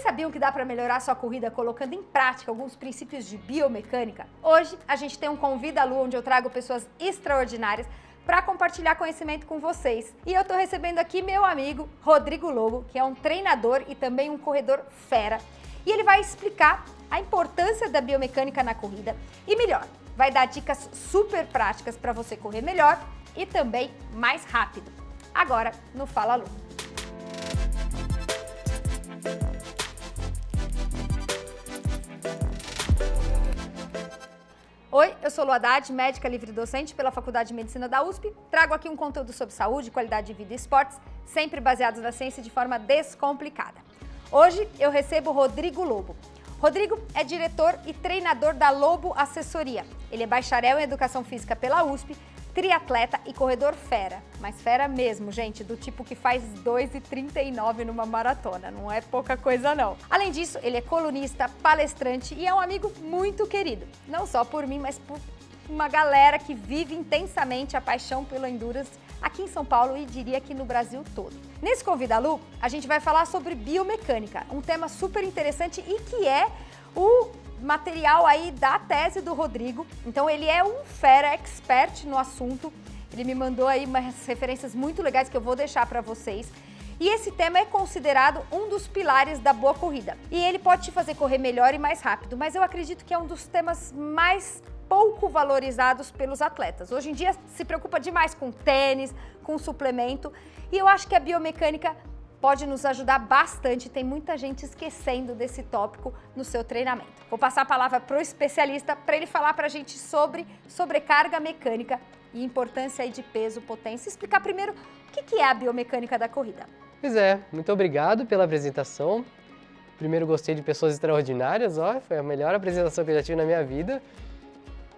Vocês sabiam que dá para melhorar sua corrida colocando em prática alguns princípios de biomecânica? Hoje a gente tem um Convida Lu, onde eu trago pessoas extraordinárias para compartilhar conhecimento com vocês. E eu tô recebendo aqui meu amigo Rodrigo Lobo, que é um treinador e também um corredor fera. E ele vai explicar a importância da biomecânica na corrida e melhor, vai dar dicas super práticas para você correr melhor e também mais rápido. Agora no Fala Lu. Oi, eu sou Lu Haddad, médica livre-docente pela Faculdade de Medicina da USP. Trago aqui um conteúdo sobre saúde, qualidade de vida e esportes, sempre baseados na ciência de forma descomplicada. Hoje eu recebo o Rodrigo Lobo. Rodrigo é diretor e treinador da Lobo Assessoria. Ele é bacharel em Educação Física pela USP, triatleta e corredor fera. Mas fera mesmo, gente, do tipo que faz 2,39 numa maratona. Não é pouca coisa, não. Além disso, ele é colunista, palestrante e é um amigo muito querido. Não só por mim, mas por uma galera que vive intensamente a paixão pelo endurance aqui em São Paulo e diria que no Brasil todo. Nesse Convida Lu, a gente vai falar sobre biomecânica, um tema super interessante e que é o material aí da tese do Rodrigo. Então ele é um fera expert no assunto. Ele me mandou aí umas referências muito legais que eu vou deixar para vocês. E esse tema é considerado um dos pilares da boa corrida. E ele pode te fazer correr melhor e mais rápido, mas eu acredito que é um dos temas mais pouco valorizados pelos atletas. Hoje em dia se preocupa demais com tênis, com suplemento, e eu acho que a biomecânica pode nos ajudar bastante. Tem muita gente esquecendo desse tópico no seu treinamento. Vou passar a palavra para o especialista para ele falar para a gente sobre sobrecarga mecânica e importância aí de peso, potência. Explicar primeiro o que é a biomecânica da corrida. Pois é, muito obrigado pela apresentação. Primeiro, gostei de pessoas extraordinárias, foi a melhor apresentação que eu já tive na minha vida.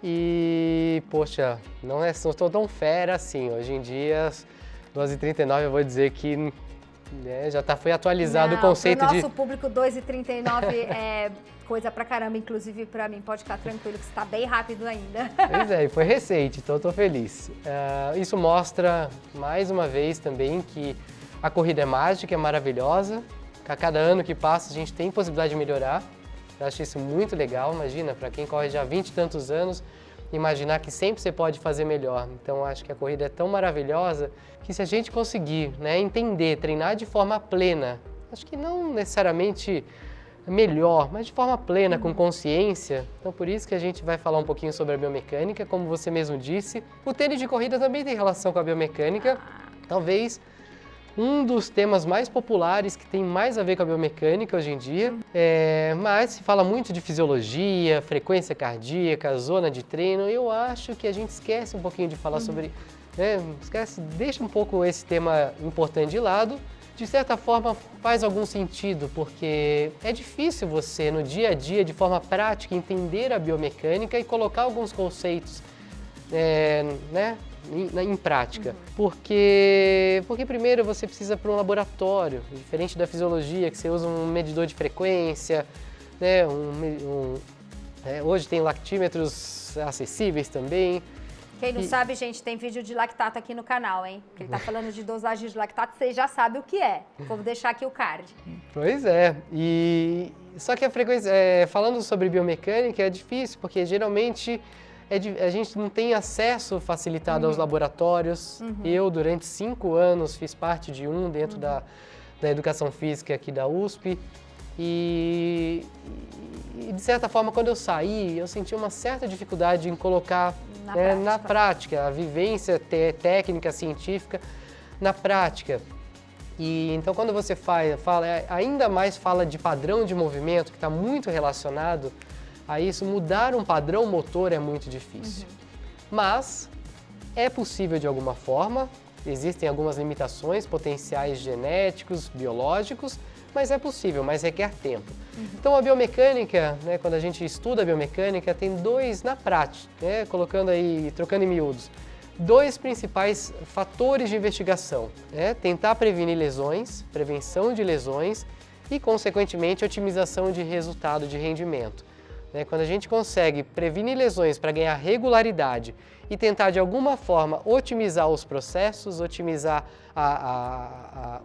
E, poxa, não estou tão fera assim. Hoje em dia, 2h39, eu vou dizer que foi atualizado o conceito de... Pro nosso público, 2h39 é coisa pra caramba, inclusive pra mim. Pode ficar tranquilo que você tá bem rápido ainda. Pois é, e foi recente, então eu tô feliz. Isso mostra, mais uma vez também, que a corrida é mágica, é maravilhosa. A cada ano que passa, a gente tem possibilidade de melhorar. Eu acho isso muito legal, imagina, para quem corre já há 20 e tantos anos, imaginar que sempre você pode fazer melhor. Então, acho que a corrida é tão maravilhosa que se a gente conseguir entender, treinar de forma plena, acho que não necessariamente melhor, mas de forma plena, com consciência. Então, por isso que a gente vai falar um pouquinho sobre a biomecânica, como você mesmo disse. O tênis de corrida também tem relação com a biomecânica, talvez um dos temas mais populares que tem mais a ver com a biomecânica hoje em dia, mas se fala muito de fisiologia, frequência cardíaca, zona de treino. Eu acho que a gente esquece um pouquinho de falar sobre, deixa um pouco esse tema importante de lado. De certa forma faz algum sentido, porque é difícil você no dia a dia, de forma prática, entender a biomecânica e colocar alguns conceitos, em prática, porque primeiro você precisa para um laboratório, diferente da fisiologia, que você usa um medidor de frequência, hoje tem lactímetros acessíveis também. Quem não sabe, gente, tem vídeo de lactato aqui no canal, hein? Porque ele tá falando de dosagem de lactato, você já sabe o que é. Vou deixar aqui o card. Pois é, só que a frequência, falando sobre biomecânica é difícil, porque geralmente a gente não tem acesso facilitado aos laboratórios. Eu, durante 5 anos, fiz parte de dentro da educação física aqui da USP. E, de certa forma, quando eu saí, eu senti uma certa dificuldade em colocar na prática, a vivência técnica, científica na prática. E então, quando você ainda mais fala de padrão de movimento, que está muito relacionado a isso, mudar um padrão motor é muito difícil. Mas é possível de alguma forma, existem algumas limitações, potenciais genéticos, biológicos, mas é possível, mas requer tempo. Então a biomecânica, quando a gente estuda a biomecânica, tem dois na prática, trocando em miúdos, 2 principais fatores de investigação, tentar prevenir lesões, prevenção de lesões e, consequentemente, otimização de resultado de rendimento. Quando a gente consegue prevenir lesões para ganhar regularidade e tentar, de alguma forma, otimizar os processos, otimizar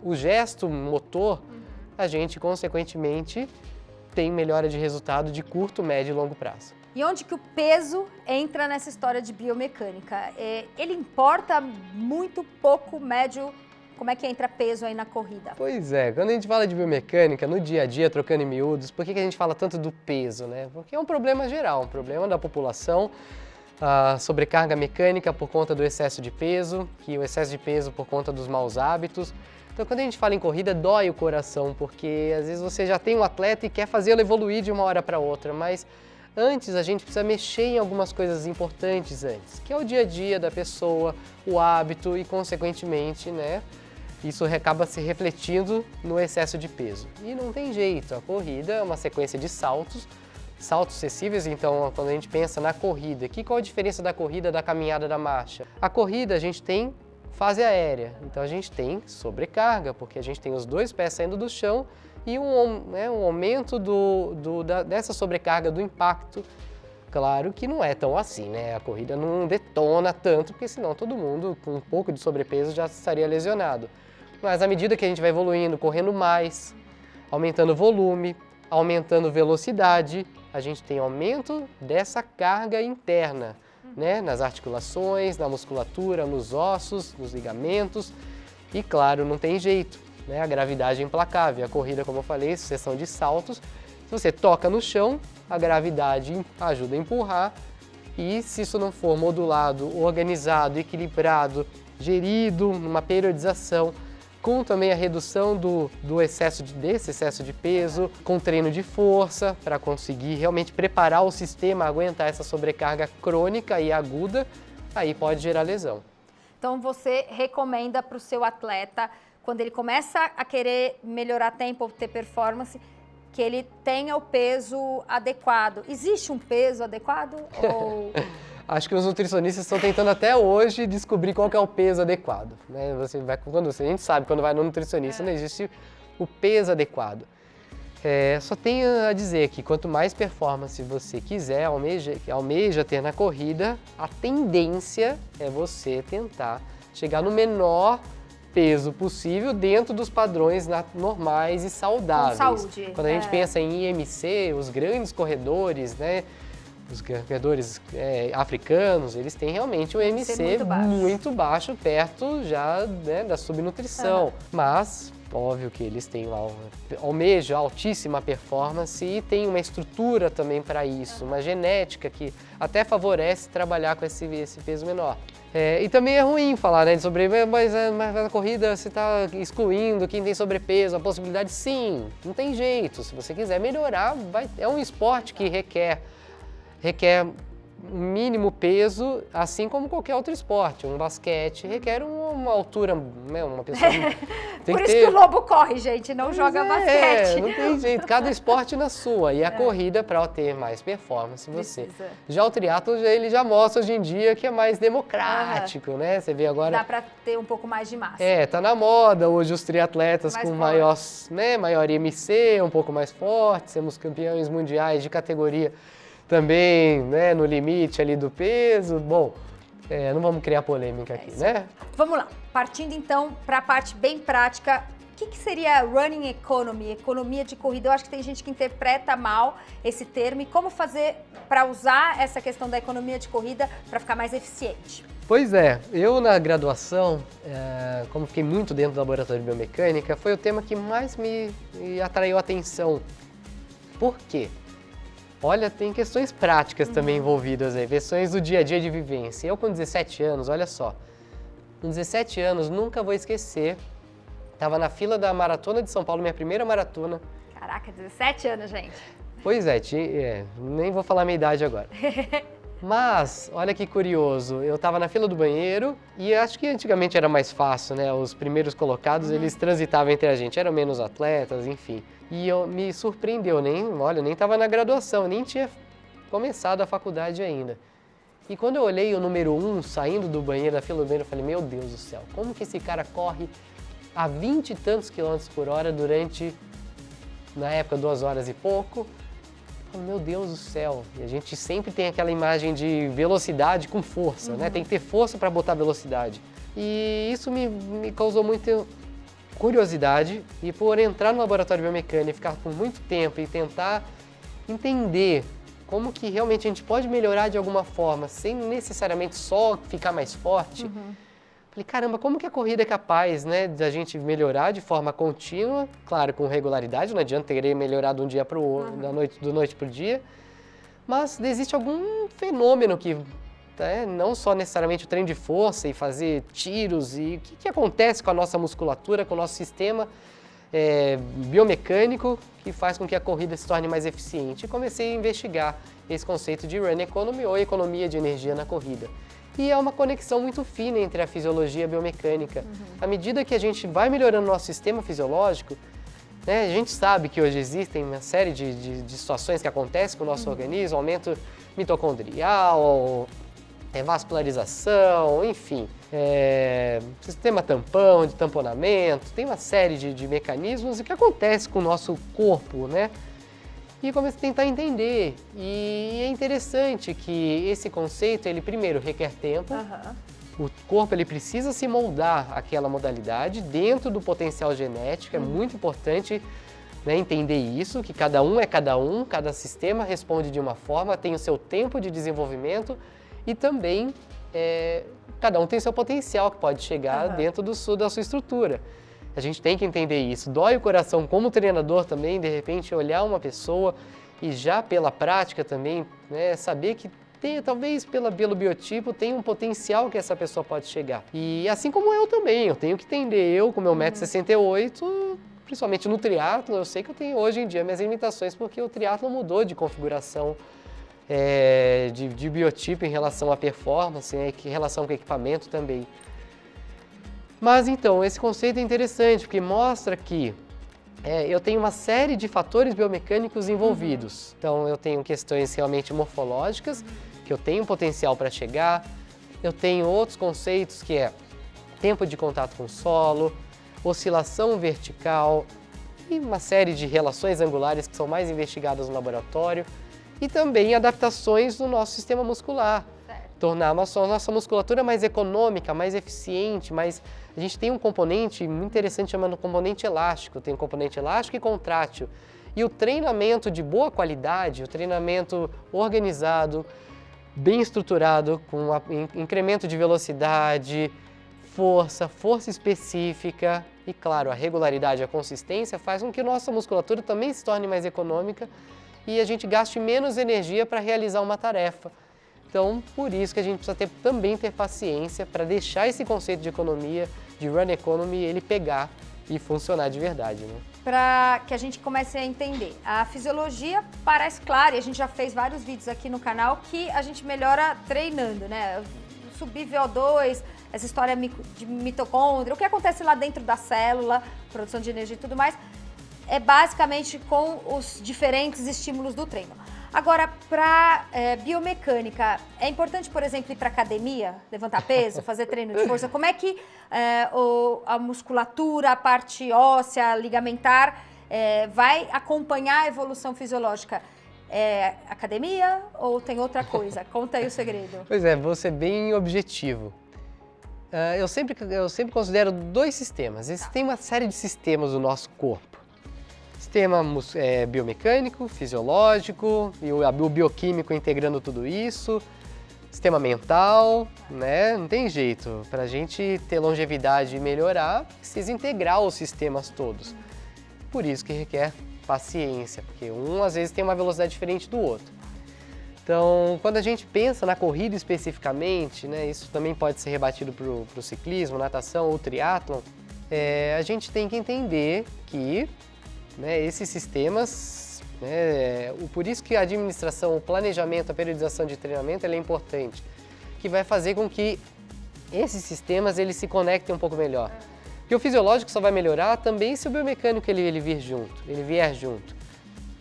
o gesto motor, a gente, consequentemente, tem melhora de resultado de curto, médio e longo prazo. E onde que o peso entra nessa história de biomecânica? Ele importa muito, pouco, médio? Como é que entra peso aí na corrida? Pois é, quando a gente fala de biomecânica, no dia a dia, trocando em miúdos, por que a gente fala tanto do peso, né? Porque é um problema geral, um problema da população, a sobrecarga mecânica por conta do excesso de peso, que o excesso de peso por conta dos maus hábitos. Então, quando a gente fala em corrida, dói o coração, porque às vezes você já tem um atleta e quer fazê-lo evoluir de uma hora para outra, mas antes a gente precisa mexer em algumas coisas importantes antes, que é o dia a dia da pessoa, o hábito e, consequentemente, né, isso acaba se refletindo no excesso de peso. E não tem jeito, a corrida é uma sequência de saltos sucessivos, então quando a gente pensa na corrida, qual a diferença da corrida da caminhada da marcha? A corrida a gente tem fase aérea, então a gente tem sobrecarga, porque a gente tem os dois pés saindo do chão e um aumento dessa sobrecarga do impacto. Claro que não é tão assim, né? A corrida não detona tanto, porque senão todo mundo com um pouco de sobrepeso já estaria lesionado. Mas à medida que a gente vai evoluindo, correndo mais, aumentando volume, aumentando velocidade, a gente tem aumento dessa carga interna, né? Nas articulações, na musculatura, nos ossos, nos ligamentos. E claro, não tem jeito, né? A gravidade é implacável. A corrida, como eu falei, sucessão de saltos. Se você toca no chão, a gravidade ajuda a empurrar. E se isso não for modulado, organizado, equilibrado, gerido, numa periodização, com também a redução desse excesso de peso, com treino de força, para conseguir realmente preparar o sistema a aguentar essa sobrecarga crônica e aguda, aí pode gerar lesão. Então você recomenda para o seu atleta, quando ele começa a querer melhorar tempo ou ter performance, que ele tenha o peso adequado. Existe um peso adequado? Ou... Acho que os nutricionistas estão tentando até hoje descobrir qual que é o peso adequado, né? A gente sabe, quando vai no nutricionista, não existe o peso adequado. Só tenho a dizer que quanto mais performance você quiser, almeja ter na corrida, a tendência é você tentar chegar no menor peso possível dentro dos padrões normais e saudáveis. Com saúde. Quando a gente pensa em IMC, os grandes corredores, né? Os corredores africanos, eles têm realmente um IMC muito baixo, perto já, né, da subnutrição. Mas, óbvio que eles têm lá, almejam altíssima performance e tem uma estrutura também para isso, uma genética que até favorece trabalhar com esse peso menor. E também é ruim falar, né, de sobrepeso, mas na corrida você está excluindo quem tem sobrepeso, a possibilidade sim, não tem jeito. Se você quiser melhorar, é um esporte que requer um mínimo peso, assim como qualquer outro esporte. Um basquete requer uma altura, né, uma pessoa... Por isso que o lobo corre, gente, não joga basquete. Não tem jeito, cada esporte na sua. E a corrida, para ter mais performance, Já o triatlo, ele já mostra hoje em dia que é mais democrático, né? Você vê agora... Dá para ter um pouco mais de massa. Tá na moda hoje os triatletas com maior IMC, um pouco mais forte, temos campeões mundiais de categoria também, né, no limite ali do peso. Bom, não vamos criar polêmica aqui, né? Vamos lá, partindo então para a parte bem prática, o que seria running economy, economia de corrida? Eu acho que tem gente que interpreta mal esse termo e como fazer para usar essa questão da economia de corrida para ficar mais eficiente? Pois eu na graduação, como fiquei muito dentro do laboratório de biomecânica, foi o tema que mais me atraiu a atenção. Por quê? Olha, tem questões práticas também envolvidas aí, questões do dia a dia de vivência. Eu com 17 anos, olha só, com 17 anos, nunca vou esquecer, estava na fila da Maratona de São Paulo, minha primeira maratona. Caraca, 17 anos, gente. Pois nem vou falar a minha idade agora. Mas, olha que curioso, eu estava na fila do banheiro e acho que antigamente era mais fácil, né? Os primeiros colocados, eles transitavam entre a gente, eram menos atletas, enfim. E me surpreendeu, nem estava na graduação, nem tinha começado a faculdade ainda. E quando eu olhei o número 1 saindo do banheiro, da fila do banheiro, eu falei, meu Deus do céu, como que esse cara corre a 20 e tantos quilômetros por hora durante, na época, 2 horas e pouco? Meu Deus do céu, e a gente sempre tem aquela imagem de velocidade com força, né? Tem que ter força para botar velocidade. E isso me causou muito curiosidade e por entrar no laboratório de biomecânica e ficar por muito tempo e tentar entender como que realmente a gente pode melhorar de alguma forma, sem necessariamente só ficar mais forte. Falei, caramba, como que a corrida é capaz, né, da gente melhorar de forma contínua, claro, com regularidade, não adianta querer melhorar de um dia para o outro, do noite para o dia, mas existe algum fenômeno que, não só necessariamente o treino de força e fazer tiros, e o que acontece com a nossa musculatura, com o nosso sistema biomecânico, que faz com que a corrida se torne mais eficiente. E comecei a investigar esse conceito de Run Economy, ou economia de energia na corrida. E é uma conexão muito fina entre a fisiologia e a biomecânica. À medida que a gente vai melhorando o nosso sistema fisiológico, né, a gente sabe que hoje existem uma série de situações que acontecem com o nosso organismo, aumento mitocondrial, vascularização, enfim, sistema tampão, de tamponamento, tem uma série de mecanismos e que acontece com o nosso corpo, né? E comecei a tentar entender. E é interessante que esse conceito, ele primeiro requer tempo. O corpo ele precisa se moldar àquela modalidade dentro do potencial genético. É muito importante, né, entender isso, que cada um é cada um, cada sistema responde de uma forma, tem o seu tempo de desenvolvimento e também cada um tem seu potencial que pode chegar dentro da sua estrutura. A gente tem que entender isso. Dói o coração como treinador também, de repente, olhar uma pessoa e já pela prática também, né, saber que talvez pelo biotipo tem um potencial que essa pessoa pode chegar. E assim como eu também, eu tenho que entender, eu com meu 1,68 m, principalmente no triatlo, eu sei que eu tenho hoje em dia minhas limitações porque o triatlo mudou de configuração de biotipo em relação à performance, em relação com o equipamento também. Mas então, esse conceito é interessante porque mostra que eu tenho uma série de fatores biomecânicos envolvidos. Então, eu tenho questões realmente morfológicas, que eu tenho potencial para chegar. Eu tenho outros conceitos que é tempo de contato com o solo, oscilação vertical e uma série de relações angulares que são mais investigadas no laboratório. E também adaptações no nosso sistema muscular. Tornar a nossa musculatura mais econômica, mais eficiente, a gente tem um componente muito interessante chamado componente elástico. Tem um componente elástico e contrátil. E o treinamento de boa qualidade, o treinamento organizado, bem estruturado, com incremento de velocidade, força específica e, claro, a regularidade, a consistência faz com que a nossa musculatura também se torne mais econômica e a gente gaste menos energia para realizar uma tarefa. Então, por isso que a gente precisa também ter paciência para deixar esse conceito de economia, de Run Economy, ele pegar e funcionar de verdade, né? Para que a gente comece a entender. A fisiologia parece clara, e a gente já fez vários vídeos aqui no canal, que a gente melhora treinando, né? Subir VO2, essa história de mitocôndria, o que acontece lá dentro da célula, produção de energia e tudo mais, é basicamente com os diferentes estímulos do treino. Agora, para biomecânica, é importante, por exemplo, ir para academia, levantar peso, fazer treino de força? Como é que a musculatura, a parte óssea, ligamentar, vai acompanhar a evolução fisiológica? Academia ou tem outra coisa? Conta aí o segredo. Pois é, vou ser bem objetivo. Eu sempre considero dois sistemas. Tem uma série de sistemas do nosso corpo. Sistema biomecânico, fisiológico, e o bioquímico integrando tudo isso, sistema mental, né? Não tem jeito. Para a gente ter longevidade e melhorar, precisa integrar os sistemas todos. Por isso que requer paciência, porque um às vezes tem uma velocidade diferente do outro. Então, quando a gente pensa na corrida especificamente, né, isso também pode ser rebatido para o ciclismo, natação ou triatlon, a gente tem que entender que esses sistemas, por isso que a administração, o planejamento, a periodização de treinamento é importante, que vai fazer com que esses sistemas eles se conectem um pouco melhor. Porque o fisiológico só vai melhorar também se o biomecânico ele vier junto.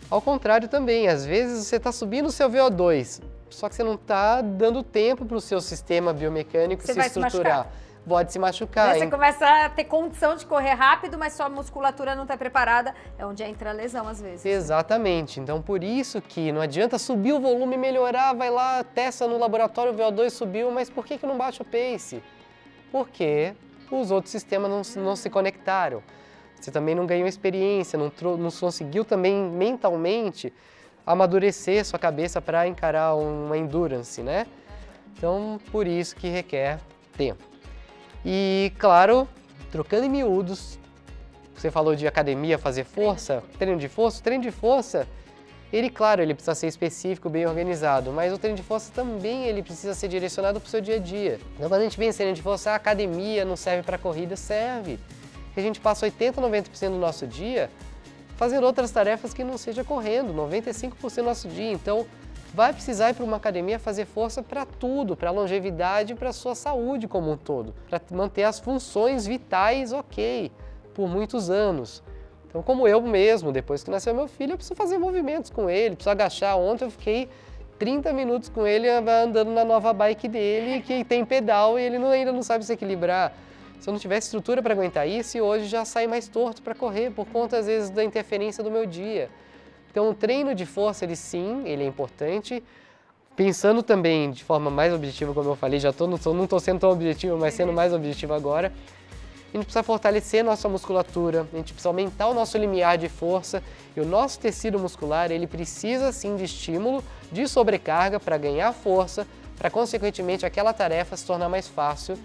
Ao contrário também, às vezes você está subindo o seu VO2, só que você não está dando tempo para o seu sistema biomecânico se estruturar. Pode se machucar. Você começa a ter condição de correr rápido, mas sua musculatura não está preparada, é onde entra a lesão às vezes. Exatamente. Então, por isso que não adianta subir o volume e melhorar, vai lá, testa no laboratório, o VO2 subiu, mas por que não baixa o pace? Porque os outros sistemas não se conectaram. Você também não ganhou experiência, não conseguiu também mentalmente amadurecer sua cabeça para encarar uma endurance, né? Então, por isso que requer tempo. E, claro, trocando em miúdos, você falou de academia, fazer força, treino de força, ele, claro, ele precisa ser específico, bem organizado, mas o treino de força também ele precisa ser direcionado para o seu dia a dia. Então, quando a gente vem em treino de força, a academia não serve para corrida, serve. Porque a gente passa 80, 90% do nosso dia fazendo outras tarefas que não seja correndo, 95% do nosso dia. Então, vai precisar ir para uma academia fazer força para tudo, para a longevidade e para a sua saúde como um todo, para manter as funções vitais ok por muitos anos. Então, como eu mesmo, depois que nasceu meu filho, eu preciso fazer movimentos com ele, preciso agachar. Ontem eu fiquei 30 minutos com ele andando na nova bike dele, que tem pedal e ele ainda não sabe se equilibrar. Se eu não tivesse estrutura para aguentar isso, e hoje já sai mais torto para correr, por conta, às vezes, da interferência do meu dia. Então, o treino de força, ele é importante. Pensando também de forma mais objetiva, como eu falei, não estou sendo tão objetivo, mas sendo mais objetivo agora, a gente precisa fortalecer nossa musculatura, a gente precisa aumentar o nosso limiar de força e o nosso tecido muscular, ele precisa sim de estímulo, de sobrecarga para ganhar força, para consequentemente aquela tarefa se tornar mais fácil,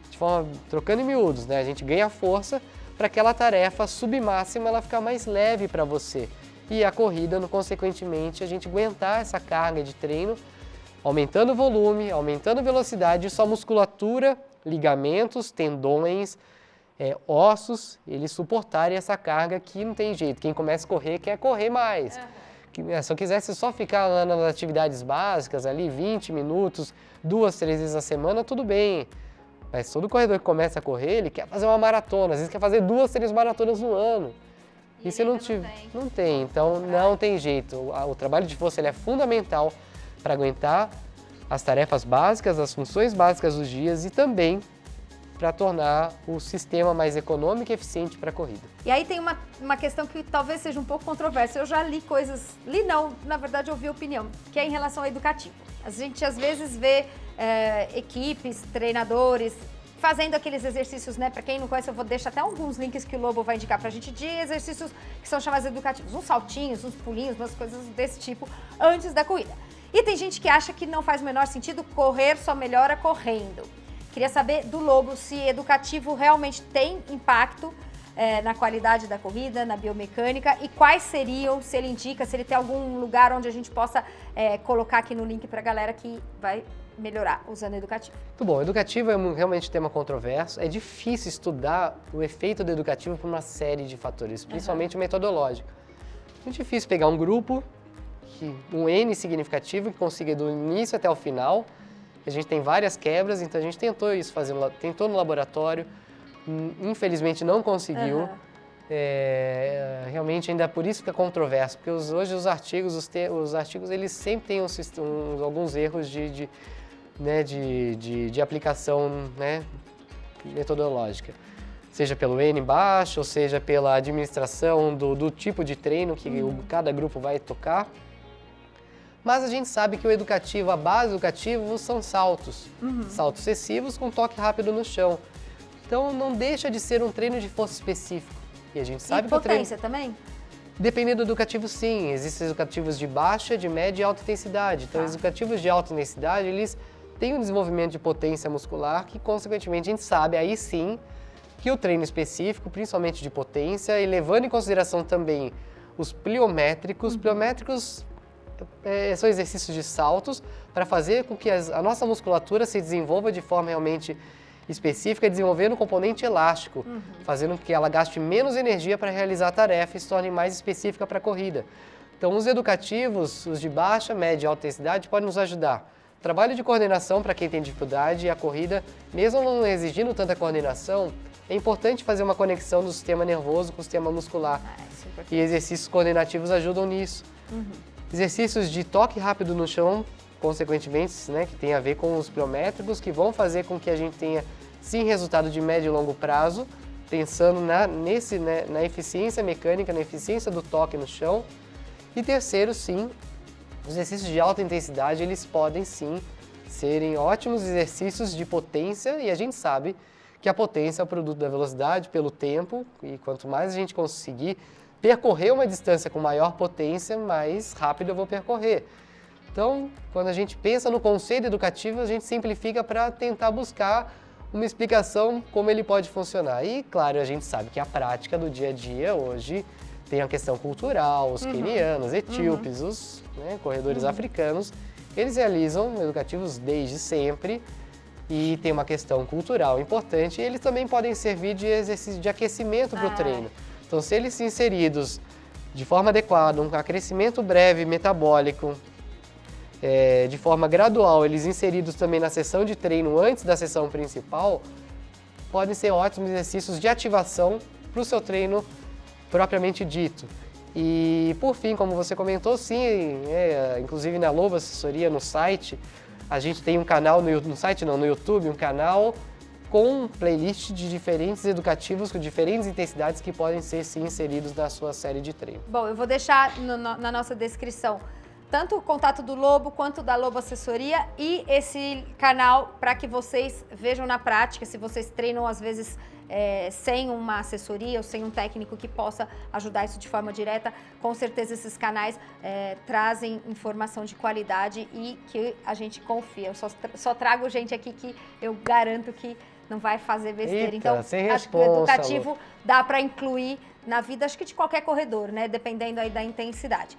de forma trocando em miúdos, né? A gente ganha força para aquela tarefa submáxima ela ficar mais leve para você. E a corrida, consequentemente, a gente aguentar essa carga de treino, aumentando o volume, aumentando a velocidade, e sua musculatura, ligamentos, tendões, ossos, eles suportarem essa carga que não tem jeito. Quem começa a correr quer correr mais. Se eu quisesse só ficar lá nas atividades básicas, ali 20 minutos, 2, 3 vezes a semana, tudo bem. Mas todo corredor que começa a correr, ele quer fazer uma maratona, às vezes quer fazer 2, 3 maratonas no ano. E se não tiver, não tem, então não tem jeito. O trabalho de força ele é fundamental para aguentar as tarefas básicas, as funções básicas dos dias e também para tornar o sistema mais econômico e eficiente para a corrida. E aí tem uma questão que talvez seja um pouco controversa. Eu já li coisas, na verdade eu ouvi opinião, que é em relação ao educativo. A gente às vezes vê equipes, treinadores fazendo aqueles exercícios, né? Para quem não conhece, eu vou deixar até alguns links que o Lobo vai indicar pra gente de exercícios que são chamados educativos. Uns saltinhos, uns pulinhos, umas coisas desse tipo antes da corrida. E tem gente que acha que não faz o menor sentido, correr só melhora correndo. Queria saber do Lobo se educativo realmente tem impacto na qualidade da corrida, na biomecânica e quais seriam, se ele indica, se ele tem algum lugar onde a gente possa colocar aqui no link pra galera que vai melhorar usando educativo. Muito bom, educativo é realmente um tema controverso. É difícil estudar o efeito do educativo por uma série de fatores, principalmente o metodológico. É muito difícil pegar um grupo, um N significativo, que consiga do início até o final. A gente tem várias quebras, então a gente tentou no laboratório, infelizmente não conseguiu. Realmente ainda por isso que é controverso, porque hoje os artigos eles sempre têm alguns erros de aplicação, né, metodológica. Seja pelo N baixo, ou seja pela administração do tipo de treino que cada grupo vai tocar. Mas a gente sabe que a base do educativo são saltos. Saltos excessivos com toque rápido no chão. Então não deixa de ser um treino de força específico. E a gente sabe que potência também? Dependendo do educativo, sim. Existem educativos de baixa, de média e alta intensidade. Então, os educativos de alta intensidade, eles têm um desenvolvimento de potência muscular que, consequentemente, a gente sabe, aí sim, que o treino específico, principalmente de potência, e levando em consideração também os pliométricos. Pliométricos são exercícios de saltos para fazer com que a nossa musculatura se desenvolva de forma realmente específica, desenvolvendo um componente elástico, fazendo com que ela gaste menos energia para realizar a tarefa e se torne mais específica para a corrida. Então, os educativos, os de baixa, média e alta intensidade, podem nos ajudar. Trabalho de coordenação para quem tem dificuldade e a corrida, mesmo não exigindo tanta coordenação, é importante fazer uma conexão do sistema nervoso com o sistema muscular. E exercícios coordenativos ajudam nisso. Exercícios de toque rápido no chão, consequentemente, né, que tem a ver com os pliométricos, que vão fazer com que a gente tenha, sim, resultado de médio e longo prazo, pensando na eficiência mecânica, na eficiência do toque no chão. E terceiro, sim, os exercícios de alta intensidade, eles podem, sim, serem ótimos exercícios de potência, e a gente sabe que a potência é o produto da velocidade pelo tempo, e quanto mais a gente conseguir percorrer uma distância com maior potência, mais rápido eu vou percorrer. Então, quando a gente pensa no conceito educativo, a gente simplifica para tentar buscar uma explicação como ele pode funcionar. E, claro, a gente sabe que a prática do dia a dia hoje tem a questão cultural, os quenianos, etíopes, os corredores africanos, eles realizam educativos desde sempre e tem uma questão cultural importante e eles também podem servir de exercício de aquecimento para o treino. Então, se eles inseridos de forma adequada, um crescimento breve metabólico, de forma gradual, eles inseridos também na sessão de treino antes da sessão principal, podem ser ótimos exercícios de ativação para o seu treino propriamente dito. E, por fim, como você comentou, sim, inclusive na Lobo Assessoria, no site, a gente tem um canal, no site não, no YouTube, um canal com playlist de diferentes educativos, com diferentes intensidades que podem ser, sim, inseridos na sua série de treino. Bom, eu vou deixar na nossa descrição tanto o contato do Lobo quanto da Lobo Assessoria e esse canal para que vocês vejam na prática, se vocês treinam às vezes sem uma assessoria ou sem um técnico que possa ajudar isso de forma direta, com certeza esses canais trazem informação de qualidade e que a gente confia. Eu só trago gente aqui que eu garanto que não vai fazer besteira. Eita, então, acho que o educativo dá para incluir na vida, acho que de qualquer corredor, né? Dependendo aí da intensidade.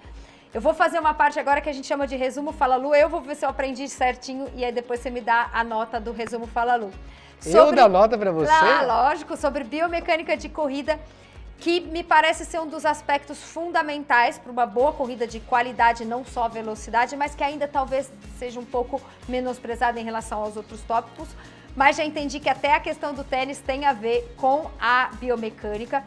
Eu vou fazer uma parte agora que a gente chama de resumo Fala Lu. Eu vou ver se eu aprendi certinho e aí depois você me dá a nota do resumo Fala Lu. Eu dar nota para você? Ah, lógico, sobre biomecânica de corrida, que me parece ser um dos aspectos fundamentais para uma boa corrida de qualidade, não só velocidade, mas que ainda talvez seja um pouco menosprezada em relação aos outros tópicos. Mas já entendi que até a questão do tênis tem a ver com a biomecânica.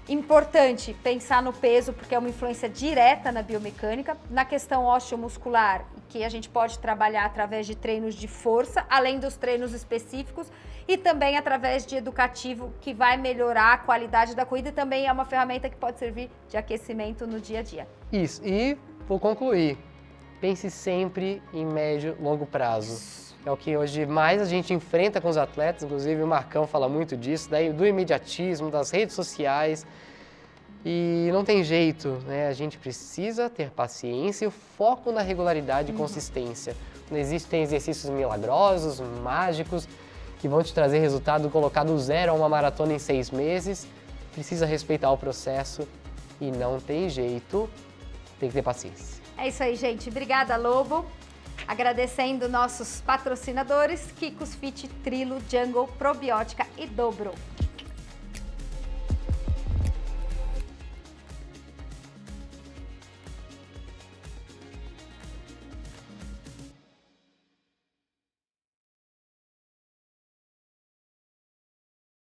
Importante pensar no peso, porque é uma influência direta na biomecânica, na questão osteomuscular, que a gente pode trabalhar através de treinos de força, além dos treinos específicos, e também através de educativo, que vai melhorar a qualidade da corrida e também é uma ferramenta que pode servir de aquecimento no dia a dia. Isso, e vou concluir, pense sempre em médio e longo prazo. É o que hoje mais a gente enfrenta com os atletas, inclusive o Marcão fala muito disso, do imediatismo, das redes sociais. E não tem jeito, né? A gente precisa ter paciência e o foco na regularidade e consistência. Não existem exercícios milagrosos, mágicos, que vão te trazer resultado colocar do zero a uma maratona em 6 meses. Precisa respeitar o processo e não tem jeito, tem que ter paciência. É isso aí, gente. Obrigada, Lobo. Agradecendo nossos patrocinadores, Kikos Fit, Trilo, Jungle, Probiótica e Dobro.